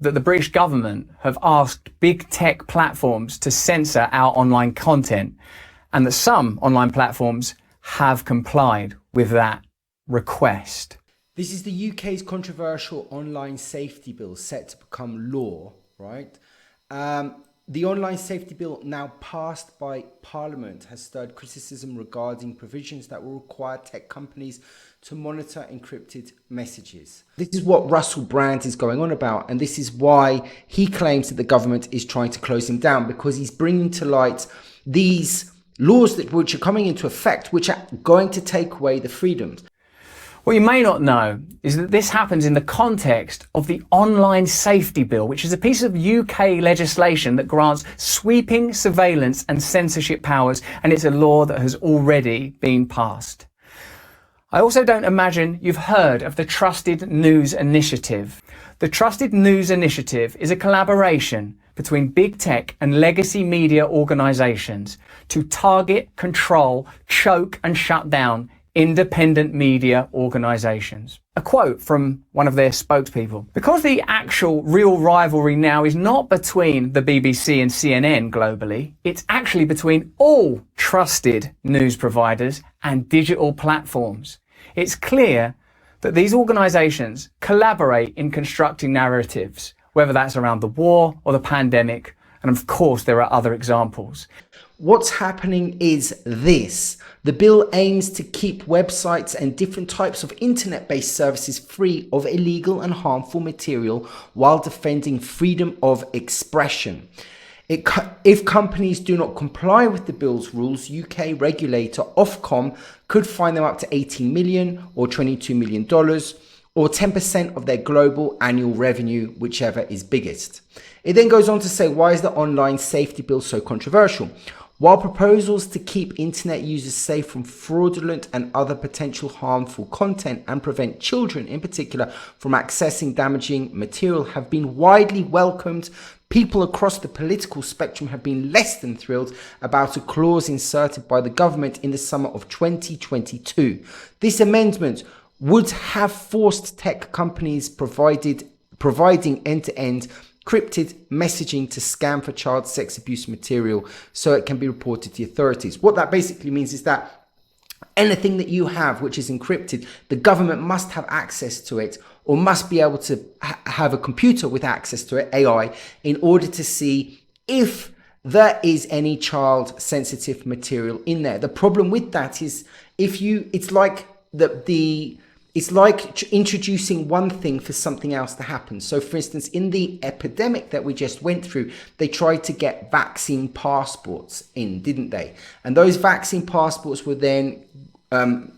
that the British government have asked big tech platforms to censor our online content, and that some online platforms have complied with that request. This is the UK's controversial online safety bill set to become law, right? The online safety bill, now passed by Parliament, has stirred criticism regarding provisions that will require tech companies to monitor encrypted messages. This is what Russell Brand is going on about, and this is why he claims that the government is trying to close him down, because he's bringing to light these laws which are coming into effect, which are going to take away the freedoms. What you may not know is that this happens in the context of the Online Safety Bill, which is a piece of UK legislation that grants sweeping surveillance and censorship powers, and it's a law that has already been passed. I also don't imagine you've heard of the Trusted News Initiative. The Trusted News Initiative is a collaboration between big tech and legacy media organisations to target, control, choke and shut down independent media organisations. A quote from one of their spokespeople: "Because the actual real rivalry now is not between the BBC and CNN globally, it's actually between all trusted news providers and digital platforms. It's clear that these organisations collaborate in constructing narratives, whether that's around the war or the pandemic, and of course there are other examples." What's happening is this. The bill aims to keep websites and different types of internet-based services free of illegal and harmful material while defending freedom of expression. If companies do not comply with the bill's rules, UK regulator Ofcom could fine them up to $18 million or $22 million, or 10% of their global annual revenue, whichever is biggest. It then goes on to say, why is the online safety bill so controversial? While proposals to keep internet users safe from fraudulent and other potential harmful content and prevent children in particular from accessing damaging material have been widely welcomed, people across the political spectrum have been less than thrilled about a clause inserted by the government in the summer of 2022. This amendment would have forced tech companies providing end-to-end encrypted messaging to scan for child sex abuse material so it can be reported to the authorities. What that basically means is that anything that you have which is encrypted, the government must have access to it, or must be able to have a computer with access to it, AI, in order to see if there is any child sensitive material in there. The problem with that is it's like introducing one thing for something else to happen. So for instance, in the epidemic that we just went through, they tried to get vaccine passports in, didn't they? And those vaccine passports were then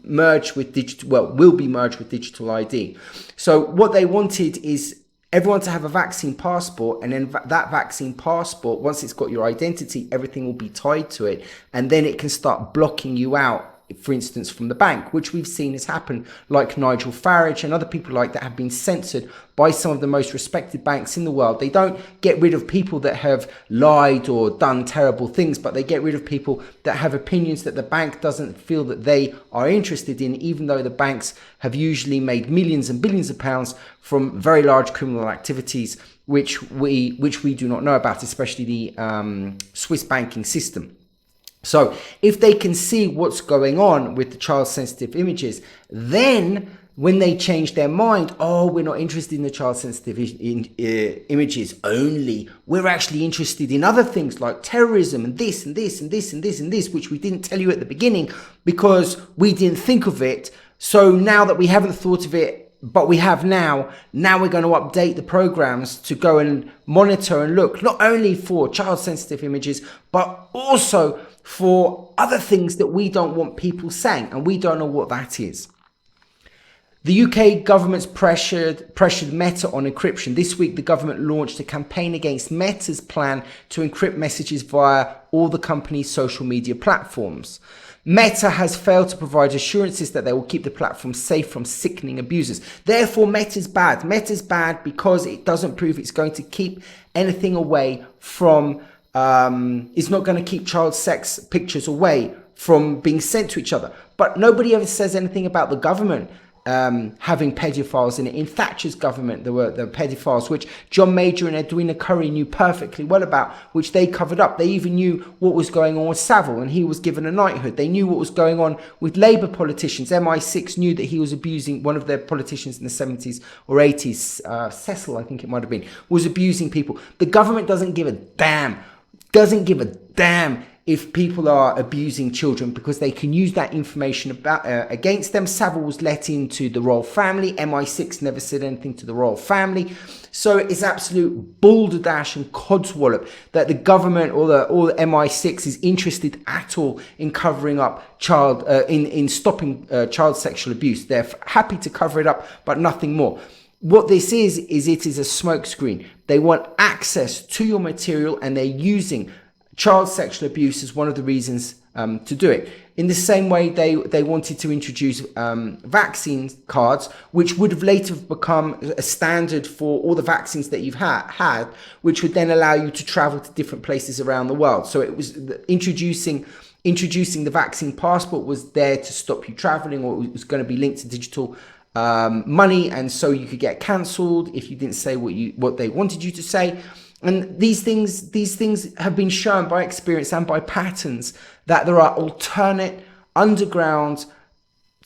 merged with will be merged with digital ID. So what they wanted is everyone to have a vaccine passport, and then that vaccine passport, once it's got your identity, everything will be tied to it, and then it can start blocking you out, for instance, from the bank, which we've seen has happened, like Nigel Farage and other people like that have been censored by some of the most respected banks in the world. They don't get rid of people that have lied or done terrible things, but they get rid of people that have opinions that the bank doesn't feel that they are interested in, even though the banks have usually made millions and billions of pounds from very large criminal activities, which we do not know about, especially the Swiss banking system. So if they can see what's going on with the child sensitive images, then when they change their mind, oh, we're not interested in the child sensitive images only, we're actually interested in other things like terrorism and this and this and this and this and this, which we didn't tell you at the beginning because we didn't think of it. So now that we haven't thought of it, but we have now we're going to update the programs to go and monitor and look not only for child sensitive images, but also for other things that we don't want people saying, and we don't know what that is. The UK government's pressured Meta on encryption. This week, the government launched a campaign against Meta's plan to encrypt messages via all the company's social media platforms. Meta has failed to provide assurances that they will keep the platform safe from sickening abusers. Therefore, Meta's bad. Meta's bad because it doesn't prove it's going to keep anything away from it's not going to keep child sex pictures away from being sent to each other. But nobody ever says anything about the government. having pedophiles in it. In Thatcher's government, there were pedophiles, which John Major and Edwina Currie knew perfectly well about, which they covered up. They even knew what was going on with Saville, and he was given a knighthood. They knew what was going on with Labour politicians. MI6 knew that he was abusing one of their politicians in the 70s or 80s, Cecil, I think it might have been, was abusing people. The government doesn't give a damn if people are abusing children, because they can use that information against them. Saville was let into the royal family. MI6 never said anything to the royal family. So it's absolute balderdash and codswallop that the government or the MI6 is interested at all in covering up in stopping child sexual abuse. They're happy to cover it up, but nothing more. What this is it is a smokescreen. They want access to your material, and they're using child sexual abuse is one of the reasons to do it. In the same way, they wanted to introduce vaccine cards, which would have later become a standard for all the vaccines that you've had, which would then allow you to travel to different places around the world. So it was introducing the vaccine passport was there to stop you traveling, or it was going to be linked to digital money, and so you could get cancelled if you didn't say what they wanted you to say. And these things have been shown by experience and by patterns that there are alternate underground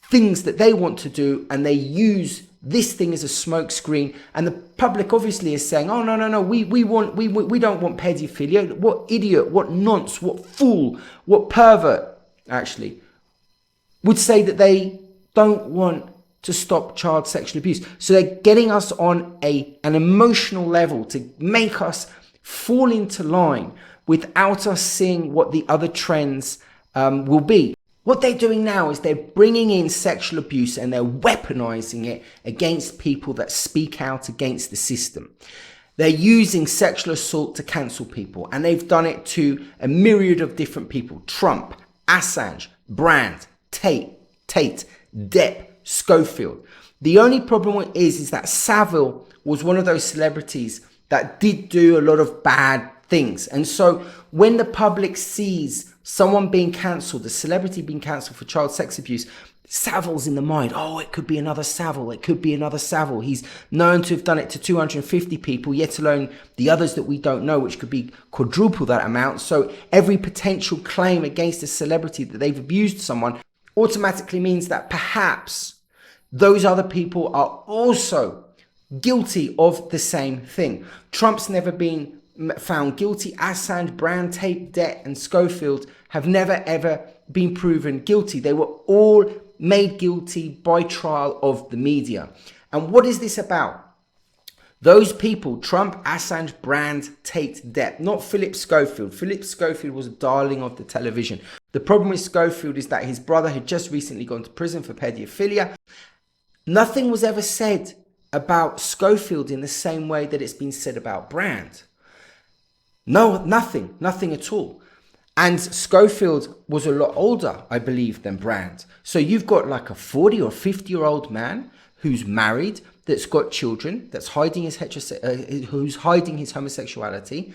things that they want to do, and they use this thing as a smokescreen. And the public obviously is saying, "Oh no, we don't want pedophilia. What idiot? What nonce? What fool? What pervert?" Actually, would say that they don't want to stop child sexual abuse. So they're getting us on an emotional level to make us fall into line without us seeing what the other trends will be. What they're doing now is they're bringing in sexual abuse, and they're weaponizing it against people that speak out against the system. They're using sexual assault to cancel people, and they've done it to a myriad of different people. Trump, Assange, Brand, Tate, Depp, Schofield. The only problem is that Saville was one of those celebrities that did do a lot of bad things. And so when the public sees someone being cancelled, a celebrity being cancelled for child sex abuse, Saville's in the mind. Oh, it could be another Saville. It could be another Saville. He's known to have done it to 250 people, yet alone the others that we don't know, which could be quadruple that amount. So every potential claim against a celebrity that they've abused someone automatically means that perhaps those other people are also guilty of the same thing. Trump's never been found guilty. Assange, Brand, Tate, Depp, and Schofield have never ever been proven guilty. They were all made guilty by trial of the media. And what is this about? Those people, Trump, Assange, Brand, Tate, Depp, not Philip Schofield. Philip Schofield was a darling of the television. The problem with Schofield is that his brother had just recently gone to prison for pedophilia. Nothing was ever said about Schofield in the same way that it's been said about Brand. No, nothing at all. And Schofield was a lot older, I believe, than Brand. So you've got like a 40 or 50-year-old man who's married, that's got children, that's hiding who's hiding his homosexuality,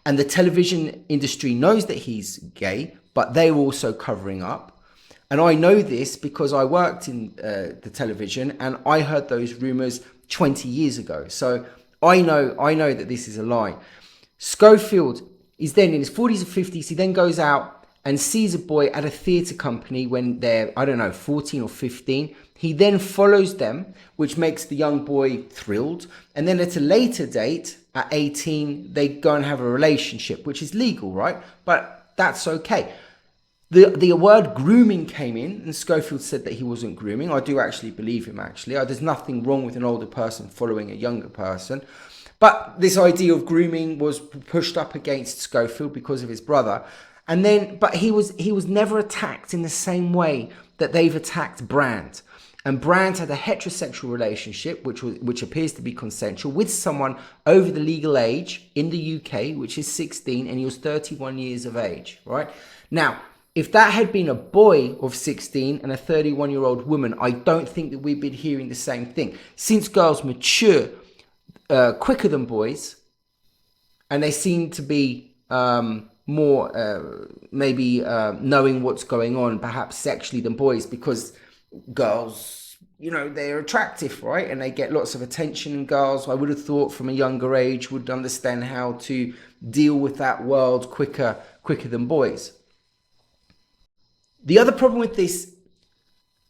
and the television industry knows that he's gay, but they're also covering up. And I know this because I worked in the television, and I heard those rumors 20 years ago. So I know that this is a lie. Schofield is then in his 40s or 50s. He then goes out and sees a boy at a theatre company when they're, 14 or 15. He then follows them, which makes the young boy thrilled. And then at a later date, at 18, they go and have a relationship, which is legal, right? But that's okay. The word grooming came in, and Schofield said that he wasn't grooming. I do actually believe him, actually. There's nothing wrong with an older person following a younger person. But this idea of grooming was pushed up against Schofield because of his brother. But he was never attacked in the same way that they've attacked Brand. And Brand had a heterosexual relationship, which appears to be consensual, with someone over the legal age in the UK, which is 16, and he was 31 years of age, right? Now, if that had been a boy of 16 and a 31-year-old woman, I don't think that we'd been hearing the same thing. Since girls mature quicker than boys, and they seem to be more maybe knowing what's going on, perhaps sexually, than boys, because girls they're attractive, right? And they get lots of attention, and girls, I would have thought from a younger age, would understand how to deal with that world quicker than boys. The other problem with this,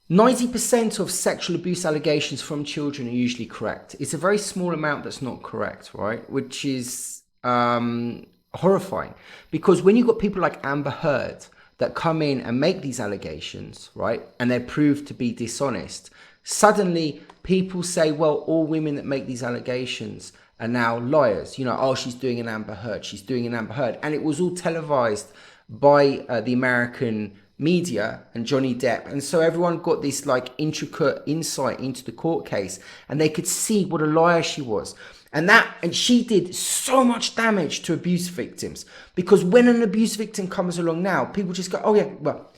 90% of sexual abuse allegations from children are usually correct. It's a very small amount that's not correct, right? Which is horrifying, because when you've got people like Amber Heard that come in and make these allegations, right, and they're proved to be dishonest, suddenly people say, well, all women that make these allegations are now liars. Oh, she's doing an Amber Heard. She's doing an Amber Heard. And it was all televised by the American media and Johnny Depp. And so everyone got this like intricate insight into the court case, and they could see what a liar she was. And she did so much damage to abuse victims, because when an abuse victim comes along now, people just go, oh yeah, well,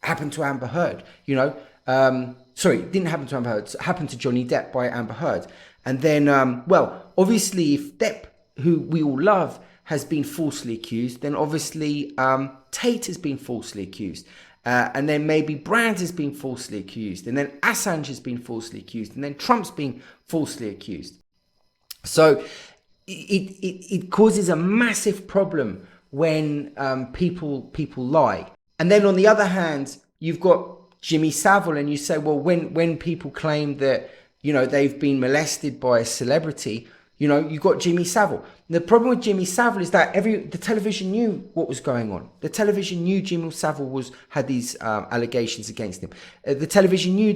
happened to Amber Heard, sorry, it didn't happen to Amber Heard, it happened to Johnny Depp by Amber Heard. And then, obviously if Depp, who we all love, has been falsely accused, then obviously Tate has been falsely accused. And then maybe Brand has been falsely accused. And then Assange has been falsely accused. And then Trump's been falsely accused. So it causes a massive problem when people lie. And then on the other hand, you've got Jimmy Savile, and you say, well, when people claim that, they've been molested by a celebrity, you've got Jimmy Savile. The problem with Jimmy Savile is that the television knew what was going on. The television knew Jimmy Savile had these allegations against him. The television knew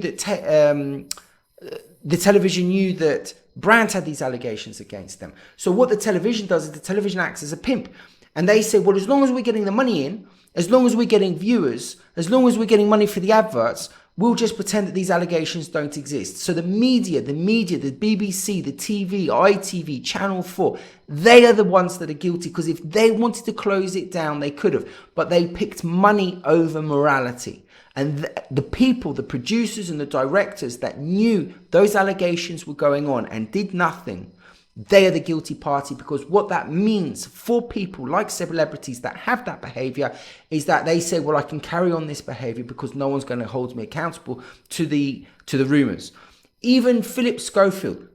that Brandt had these allegations against them. So what the television does is the television acts as a pimp. And they say, well, as long as we're getting the money in, as long as we're getting viewers, as long as we're getting money for the adverts, we'll just pretend that these allegations don't exist. So the media, the BBC, the TV, ITV, Channel 4, they are the ones that are guilty, because if they wanted to close it down, they could have. But they picked money over morality. And the people, the producers and the directors that knew those allegations were going on and did nothing, they are the guilty party, because what that means for people like celebrities that have that behavior is that they say, well, I can carry on this behavior because no one's going to hold me accountable to the rumors. Even Philip Schofield,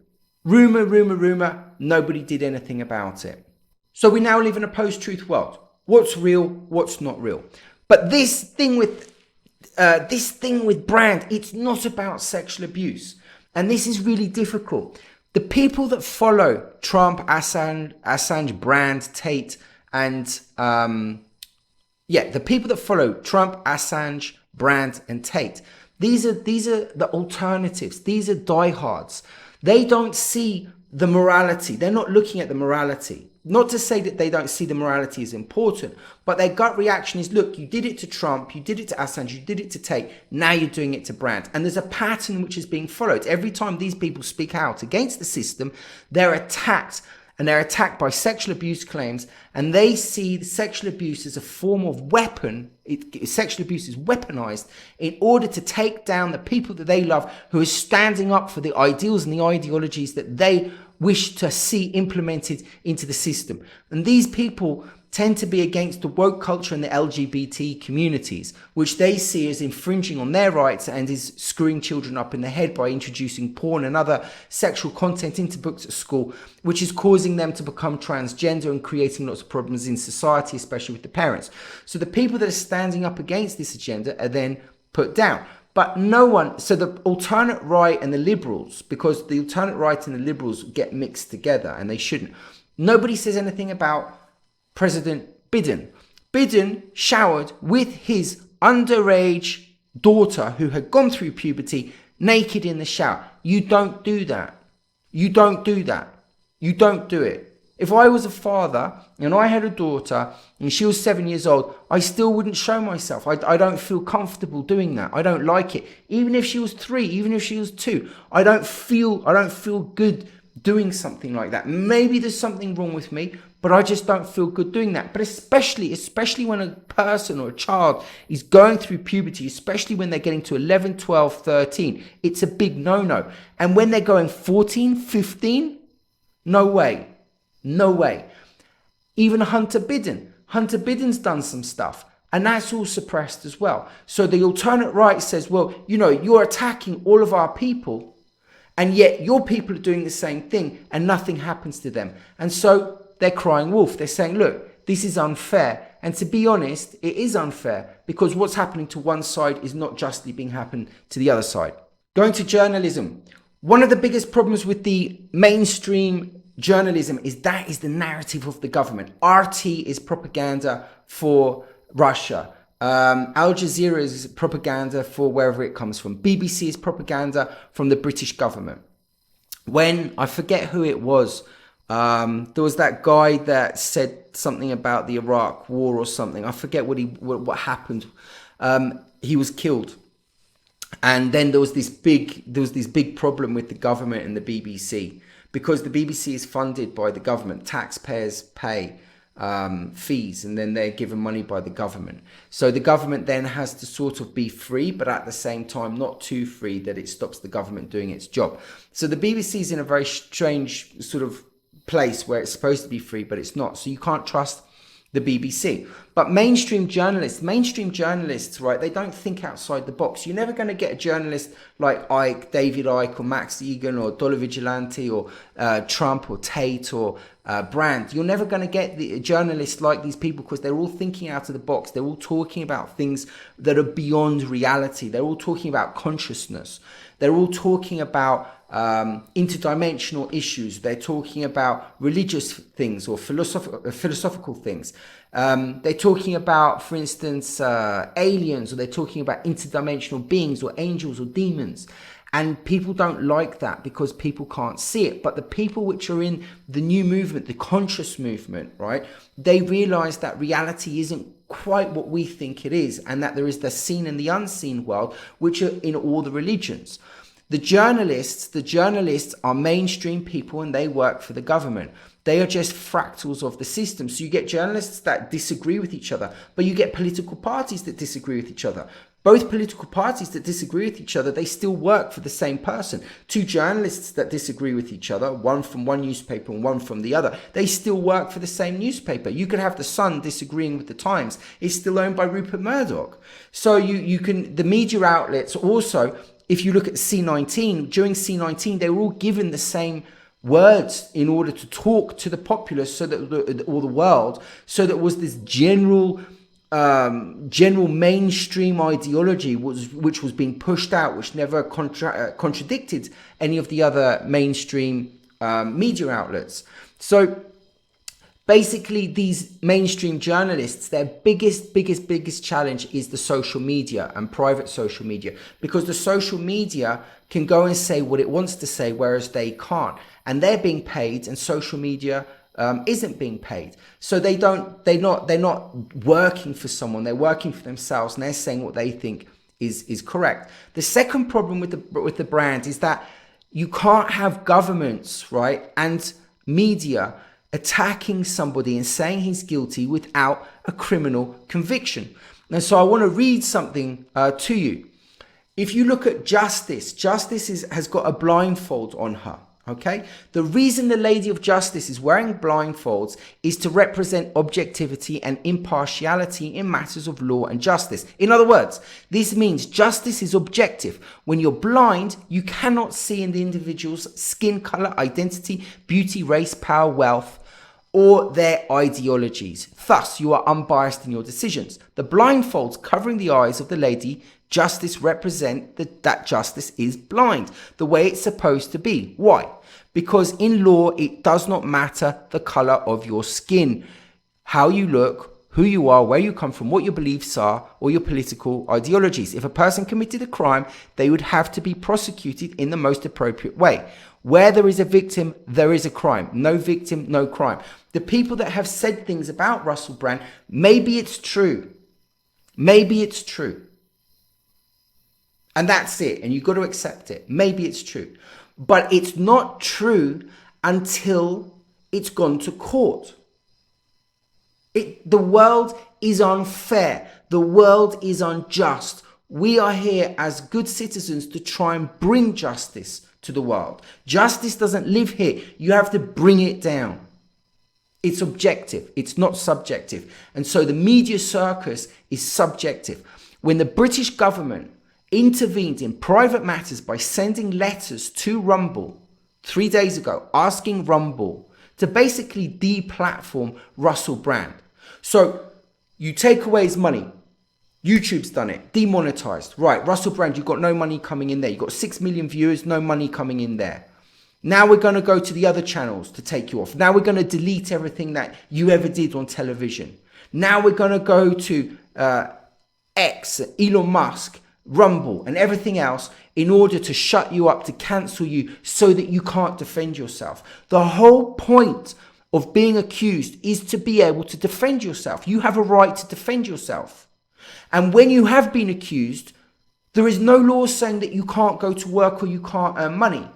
rumor, nobody did anything about it. So we now live in a post-truth world. What's real, what's not real? But this thing with Brand, it's not about sexual abuse. And this is really difficult. The people that follow Trump, Assange, Brand, Tate, and the people that follow Trump, Assange, Brand, and Tate, these are the alternatives. These are diehards. They don't see the morality. They're not looking at the morality. Not to say that they don't see the morality as important, but their gut reaction is, look, you did it to Trump, you did it to Assange, you did it to Tate, now you're doing it to Brand. And there's a pattern which is being followed. Every time these people speak out against the system, they're attacked, and they're attacked by sexual abuse claims, and they see the sexual abuse as a form of weapon. Sexual abuse is weaponized in order to take down the people that they love, who are standing up for the ideals and the ideologies that they wish to see implemented into the system. And these people tend to be against the woke culture and the LGBT communities, which they see as infringing on their rights and is screwing children up in the head by introducing porn and other sexual content into books at school, which is causing them to become transgender and creating lots of problems in society, especially with the parents. So the people that are standing up against this agenda are then put down. But no one, so the alternate right and the liberals, because the alternate right and the liberals get mixed together, and they shouldn't. Nobody says anything about President Biden. Biden showered with his underage daughter, who had gone through puberty, naked in the shower. You don't do that. You don't do that. You don't do it. If I was a father and I had a daughter and she was 7 years old, I still wouldn't show myself. I don't feel comfortable doing that. I don't like it. Even if she was 3, even if she was 2, I don't feel good doing something like that. Maybe there's something wrong with me, but I just don't feel good doing that. But especially when a person or a child is going through puberty, especially when they're getting to 11, 12, 13, it's a big no-no. And when they're going 14, 15, no way. No way. Even Hunter Biden's done some stuff. And that's all suppressed as well. So the alternate right says, well, you know, you're attacking all of our people, and yet your people are doing the same thing and nothing happens to them. And so they're crying wolf. They're saying, look, this is unfair. And to be honest, it is unfair, because what's happening to one side is not justly being happened to the other side. Going to journalism. One of the biggest problems with the mainstream journalism is that is the narrative of the government. RT is propaganda for Russia. Al Jazeera is propaganda for wherever it comes from. BBC is propaganda from the British government. When, I forget who it was, there was that guy that said something about the Iraq war or something. I forget what happened. He was killed. And then there was this big problem with the government and the BBC, because the BBC is funded by the government. Taxpayers pay fees, and then they're given money by the government. So the government then has to sort of be free, but at the same time not too free that it stops the government doing its job. So the BBC is in a very strange sort of place where it's supposed to be free, but it's not. So you can't trust the BBC. But mainstream journalists, right, they don't think outside the box. You're never going to get a journalist like David Icke, or Max Egan, or Dollar Vigilante, or Trump, or Tate, or Brandt. You're never going to get the journalists like these people, because they're all thinking out of the box. They're all talking about things that are beyond reality. They're all talking about consciousness. They're all talking about interdimensional issues. They're talking about religious things or philosophical things. They're talking about, for instance, aliens, or they're talking about interdimensional beings or angels or demons. And people don't like that because people can't see it. But the people which are in the new movement, the conscious movement, right, they realize that reality isn't quite what we think it is, and that there is the seen and the unseen world, which are in all the religions. The journalists are mainstream people, and they work for the government. They are just fractals of the system. So you get journalists that disagree with each other, but you get political parties that disagree with each other. Both political parties that disagree with each other, they still work for the same person. Two journalists that disagree with each other, one from one newspaper and one from the other, they still work for the same newspaper. You could have the Sun disagreeing with the Times. It's still owned by Rupert Murdoch. So you can, the media outlets also, if you look at C19, during C19, they were all given the same words in order to talk to the populace, so that, or the world, so that it was this general mainstream ideology which was being pushed out, which never contradicted any of the other mainstream media outlets. So basically, these mainstream journalists, their biggest challenge is the social media and private social media, because the social media can go and say what it wants to say, whereas they can't, and they're being paid, and social media isn't being paid. So they're not working for someone, they're working for themselves, and they're saying what they think is correct. The second problem with the brand is that you can't have governments, right, and media attacking somebody and saying he's guilty without a criminal conviction. And so I want to read something to you. If you look at Justice has got a blindfold on her. Okay, the reason the Lady of Justice is wearing blindfolds is to represent objectivity and impartiality in matters of law and justice. In other words, this means justice is objective. When you're blind, you cannot see in the individual's skin color, identity, beauty, race, power, wealth, or their ideologies. Thus, you are unbiased in your decisions. The blindfolds covering the eyes of the Lady Justice represent that justice is blind, the way it's supposed to be. Why? Because in law, it does not matter the color of your skin, how you look, who you are, where you come from, what your beliefs are, or your political ideologies. If a person committed a crime, they would have to be prosecuted in the most appropriate way. Where there is a victim, there is a crime. No victim, no crime. The people that have said things about Russell Brand, maybe it's true. Maybe it's true. And that's it. And you've got to accept it. Maybe it's true. But it's not true until it's gone to court. The world is unfair. The world is unjust. We are here as good citizens to try and bring justice to the world. Justice doesn't live here. You have to bring it down. It's objective. It's not subjective. And so the media circus is subjective. When the British government intervened in private matters by sending letters to Rumble 3 days ago, asking Rumble to basically deplatform Russell Brand. So you take away his money. YouTube's done it, demonetized. Right, Russell Brand, you've got no money coming in there. You've got 6 million viewers, no money coming in there. Now we're going to go to the other channels to take you off. Now we're going to delete everything that you ever did on television. Now we're going to go to X, Elon Musk, Rumble, and everything else in order to shut you up, to cancel you so that you can't defend yourself. The whole point of being accused is to be able to defend yourself. You have a right to defend yourself. And when you have been accused, there is no law saying that you can't go to work or you can't earn money.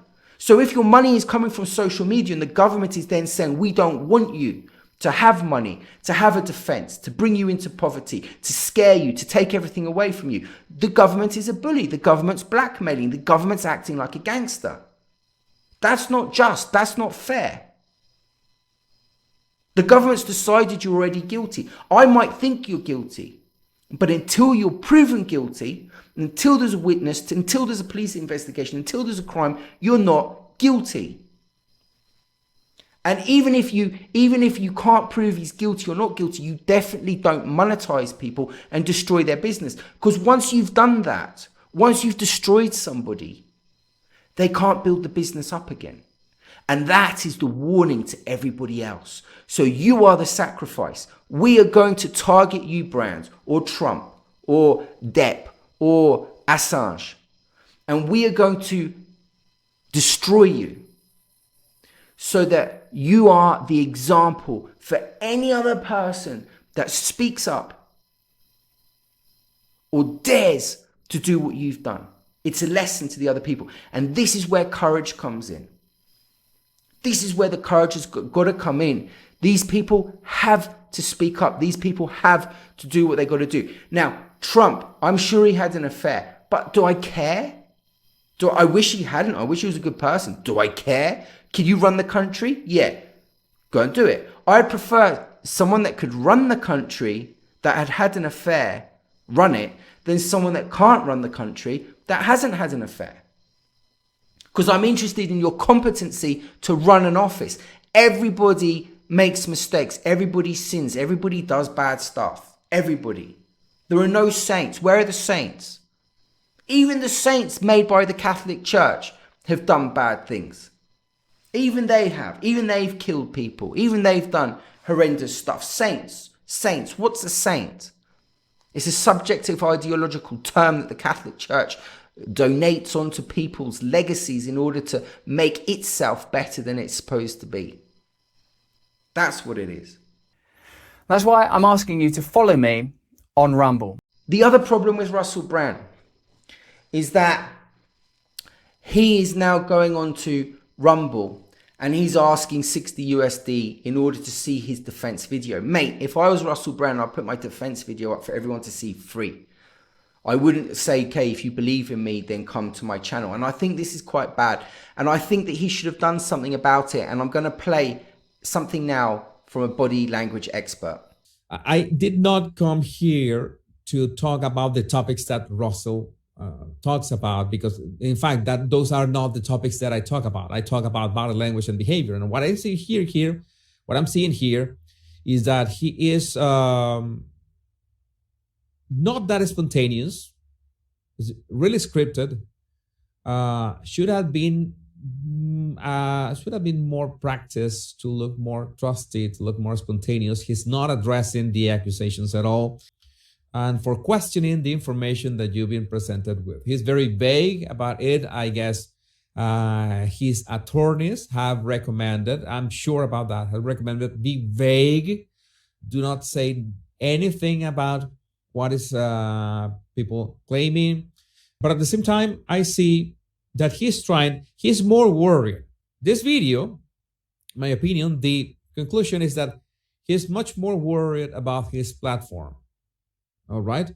So if your money is coming from social media and the government is then saying, we don't want you to have money, to have a defense, to bring you into poverty, to scare you, to take everything away from you, the government is a bully. The government's blackmailing. The government's acting like a gangster. That's not just. That's not fair. The government's decided you're already guilty. I might think you're guilty, but until you're proven guilty, until there's a witness, until there's a police investigation, until there's a crime, you're not guilty. And even if you can't prove he's guilty or not guilty, you definitely don't monetize people and destroy their business. Because once you've done that, once you've destroyed somebody, they can't build the business up again. And that is the warning to everybody else. So you are the sacrifice. We are going to target you, Brand, or Trump, or Depp, or Assange. And we are going to destroy you so that you are the example for any other person that speaks up or dares to do what you've done. It's a lesson to the other people. And this is where courage comes in. This is where the courage has got to come in. These people have to speak up. These people have to do what they got to do. Now, Trump, I'm sure he had an affair, but do I care? I wish he hadn't. I wish he was a good person. Do I care? Can you run the country? Yeah, go and do it. I'd prefer someone that could run the country that had had an affair, run it, than someone that can't run the country that hasn't had an affair. Because I'm interested in your competency to run an office. Everybody makes mistakes. Everybody sins. Everybody does bad stuff. Everybody. There are no saints. Where are the saints? Even the saints made by the Catholic Church have done bad things. Even they have. Even they've killed people. Even they've done horrendous stuff. Saints. Saints. What's a saint? It's a subjective ideological term that the Catholic Church donates onto people's legacies in order to make itself better than it's supposed to be. That's what it is. That's why I'm asking you to follow me on Rumble. The other problem with Russell Brand is that he is now going on to Rumble and he's asking 60 USD in order to see his defense video. Mate, if I was Russell Brand, I'd put my defense video up for everyone to see free. I wouldn't say, okay, if you believe in me, then come to my channel. And I think this is quite bad. And I think that he should have done something about it. And I'm going to play something now from a body language expert. I did not come here to talk about the topics that Russell talks about, because in fact, those are not the topics that I talk about. I talk about body language and behavior. And what I see here, what I'm seeing here is that he is not that spontaneous, is really scripted, should have been more practiced to look more trusted, to look more spontaneous. He's not addressing the accusations at all, and for questioning the information that you've been presented with. He's very vague about it. I guess his attorneys have recommended, I'm sure about that, have recommended be vague. Do not say anything about what is people claiming. But at the same time, I see that he's more worried. This video, in my opinion, the conclusion is that he's much more worried about his platform. All right.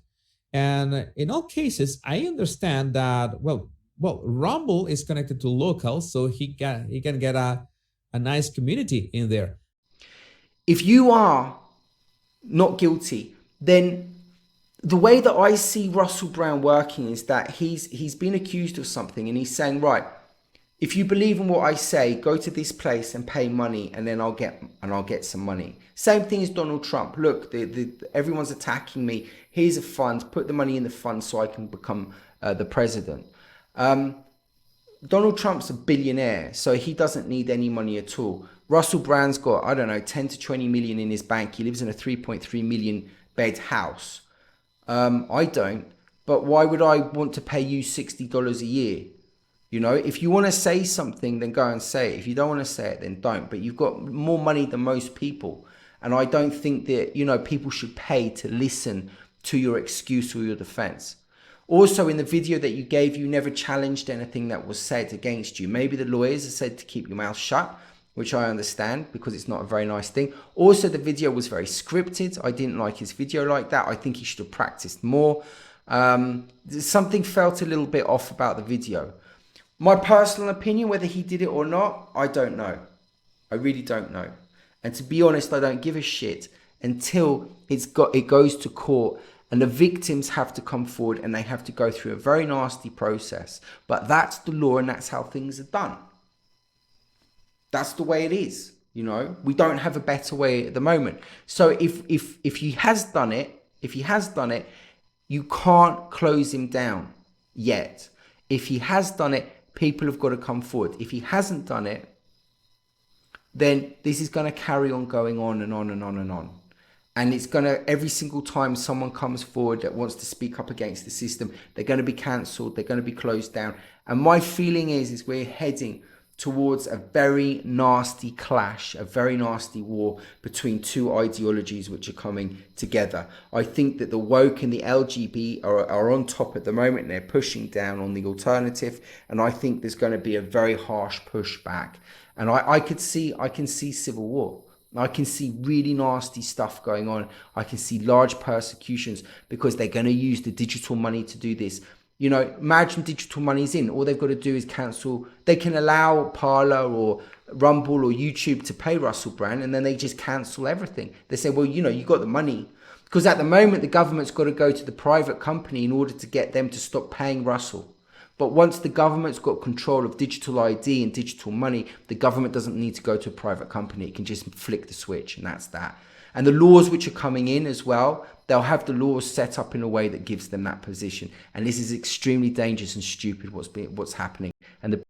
And in all cases, I understand that, well, Rumble is connected to local, so he can get a nice community in there. If you are not guilty, then the way that I see Russell Brand working is that he's been accused of something, and he's saying, right, if you believe in what I say, go to this place and pay money, and then I'll get some money. Same thing as Donald Trump. Look, everyone's attacking me. Here's a fund. Put the money in the fund so I can become the president. Donald Trump's a billionaire, so he doesn't need any money at all. Russell Brand's got, I don't know, 10 to 20 million in his bank. He lives in a 3.3 million bed house. I don't. But why would I want to pay you $60 a year? You know, if you want to say something, then go and say it. If you don't want to say it, then don't. But you've got more money than most people. And I don't think that, you know, people should pay to listen to your excuse or your defense. Also, in the video that you gave, you never challenged anything that was said against you. Maybe the lawyers have said to keep your mouth shut, which I understand because it's not a very nice thing. Also, the video was very scripted. I didn't like his video like that. I think he should have practiced more. Something felt a little bit off about the video. My personal opinion, whether he did it or not, I don't know. I really don't know. And to be honest, I don't give a shit until it goes to court and the victims have to come forward and they have to go through a very nasty process. But that's the law and that's how things are done. That's the way it is. You know, we don't have a better way at the moment. So if he has done it, you can't close him down yet. If he has done it, people have got to come forward. If he hasn't done it, then this is going to carry on going on and on and on and on. And it's going to, every single time someone comes forward that wants to speak up against the system, they're going to be cancelled, they're going to be closed down. And my feeling is we're heading towards a very nasty clash, a very nasty war between two ideologies which are coming together. I think that the woke and the LGBT are on top at the moment, and they're pushing down on the alternative. And I think there's going to be a very harsh pushback. And I can see civil war. I can see really nasty stuff going on. I can see large persecutions because they're going to use the digital money to do this. You know, imagine digital money's in. All they've got to do is cancel. They can allow Parler or Rumble or YouTube to pay Russell Brand, and then they just cancel everything. They say, well, you know, you got the money. Because at the moment, the government's got to go to the private company in order to get them to stop paying Russell. But once the government's got control of digital ID and digital money, the government doesn't need to go to a private company. It can just flick the switch, and that's that. And the laws which are coming in as well, they'll have the laws set up in a way that gives them that position. And this is extremely dangerous and stupid what's happening. And the